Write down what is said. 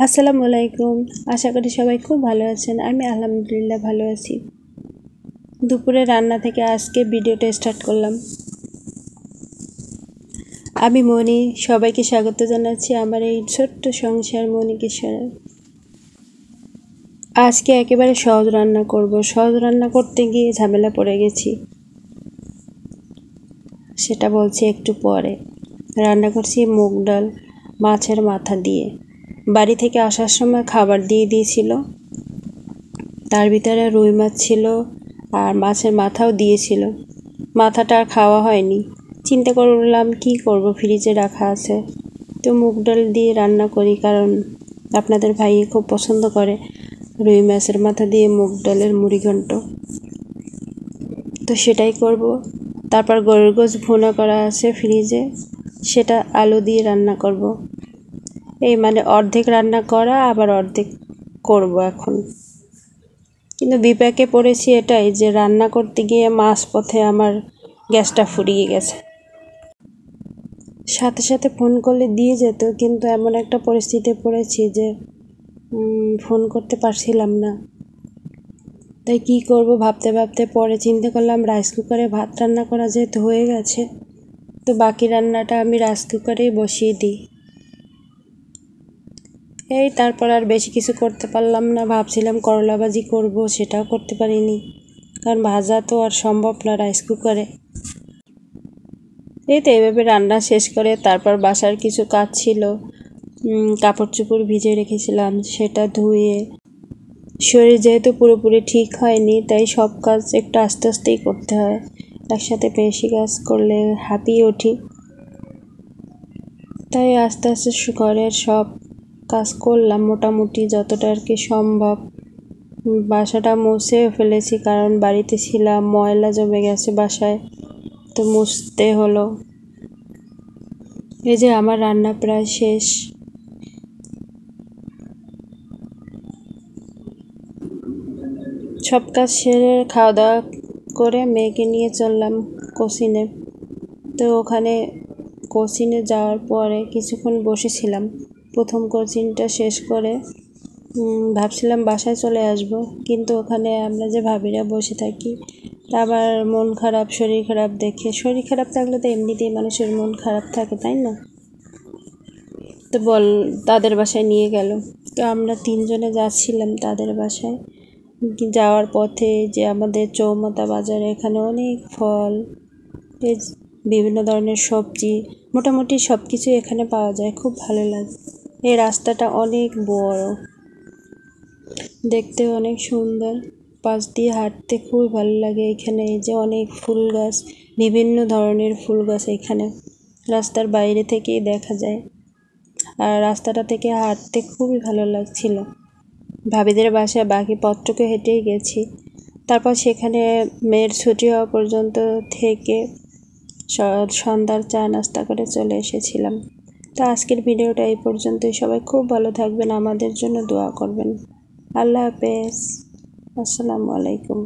আসসালামু আলাইকুম। আশা করি সবাই খুব ভালো আছেন। আমি আলহামদুলিল্লাহ ভালো আছি। দুপুরে রান্না থেকে আজকে ভিডিওটা স্টার্ট করলাম। আমি মনি, সবাইকে স্বাগত জানাচ্ছি আমার এই ছোট্ট সংসার মনি কিশোরে। আজকে একেবারে সহজ রান্না করব। সহজ রান্না করতে গিয়ে ঝামেলা পড়ে গেছি, সেটা বলছি একটু পরে। রান্না করছি মুগ ডাল মাছের মাথা দিয়ে। বাড়ি থেকে আসার সময় খাবার দিয়ে দিয়েছিল, তার ভিতরে রুই মাছ ছিল আর মাছের মাথাও দিয়েছিল। মাথাটা আর খাওয়া হয়নি। চিন্তা করলাম কি করব, ফ্রিজে রাখা আছে, তো মুগ ডাল দিয়ে রান্না করি, কারণ আপনাদের ভাই খুব পছন্দ করে রুই মাছের মাথা দিয়ে মুগ ডালের মুড়িঘণ্ট, তো সেটাই করব। তারপর গরুর গোশ ভুনা করা আছে ফ্রিজে, সেটা আলু দিয়ে রান্না করব। এই মানে অর্ধেক রান্না করা আবার অর্ধেক করব এখন। কিন্তু বিপাকে পড়েছি এটাই যে রান্না করতে গিয়ে মাঝপথে আমার গ্যাসটা ফুরিয়ে গেছে। সাথে সাথে ফোন করলে দিয়ে যেত, কিন্তু এমন একটা পরিস্থিতিতে পড়েছি যে ফোন করতে পারছিলাম না। তাই কি করব ভাবতে ভাবতে পরে চিন্তা করলাম রাইস কুকারে ভাত রান্না করা যেহেতু হয়ে গেছে, তো বাকি রান্নাটা আমি রাইস কুকারেই বসিয়ে দিই। এই তারপর আর বেশি কিছু করতে পারলাম না। ভাবছিলাম করলা ভাজি করব, সেটাও করতে পারিনি, কারণ ভাজা তো আর সম্ভব না রাইস কুকারে। এই তো এভাবে রান্না শেষ করে তারপর বাসার কিছু কাজ ছিল, কাপড় চোপড় ভিজে রেখেছিলাম, সেটা ধুয়ে। শরীর যেহেতু পুরোপুরি ঠিক হয়নি, তাই সব কাজ একটু আস্তে আস্তেই করতে হয়, একসাথে বেশি কাজ করলে হাঁপিয়ে উঠি। তাই আস্তে আস্তে ঘরের সব কাজ করলাম মোটামুটি যতটা আর কি সম্ভব। বাসাটা মুছে ফেলেছি, কারণ বাড়িতে ছিলাম, ময়লা জমে গেছে বাসায়, তো মুছতে হলো। এই যে আমার রান্না প্রায় শেষ। সব কাজ সেরে খাওয়া দাওয়া করে মেয়েকে নিয়ে চললাম কোচিনে। তো ওখানে কোচিনে যাওয়ার পরে কিছুক্ষণ বসেছিলাম। প্রথম কোচিংটা শেষ করে ভাবছিলাম বাসায় চলে আসব, কিন্তু ওখানে আমরা যে ভাবিরা বসে থাকি, তা আবার মন খারাপ শরীর খারাপ দেখে, শরীর খারাপ থাকলে তো এমনিতেই মানুষের মন খারাপ থাকে, তাই না? তো তাদের বাসায় নিয়ে গেল। তো আমরা তিনজনে যাচ্ছিলাম তাদের বাসায়। যাওয়ার পথে যে আমাদের চৌমাথা বাজার, এখানে অনেক ফল, বিভিন্ন ধরনের সবজি, মোটামুটি সব কিছু এখানে পাওয়া যায়, খুব ভালো লাগে। এই রাস্তাটা অনেক বড়, দেখতে অনেক সুন্দর, পাশ দিয়ে হাঁটতে খুবই ভালো লাগে। এখানে এই যে অনেক ফুল গাছ, বিভিন্ন ধরনের ফুল গাছ এখানে রাস্তার বাইরে থেকেই দেখা যায়, আর রাস্তাটা থেকে হাঁটতে খুবই ভালো লাগছিল। ভাবিদের বাসায় বাকি পথটুকু হেঁটেই গেছি। তারপর সেখানে মেয়ের ছুটি হওয়া পর্যন্ত থেকে সন্ধ্যার চা নাস্তা করে চলে এসেছিলাম। তো আজকের ভিডিওটা এই পর্যন্তই। সবাই খুব ভালো থাকবেন, আমাদের জন্য দোয়া করবেন। আল্লাহ হাফেজ। আসসালামু আলাইকুম।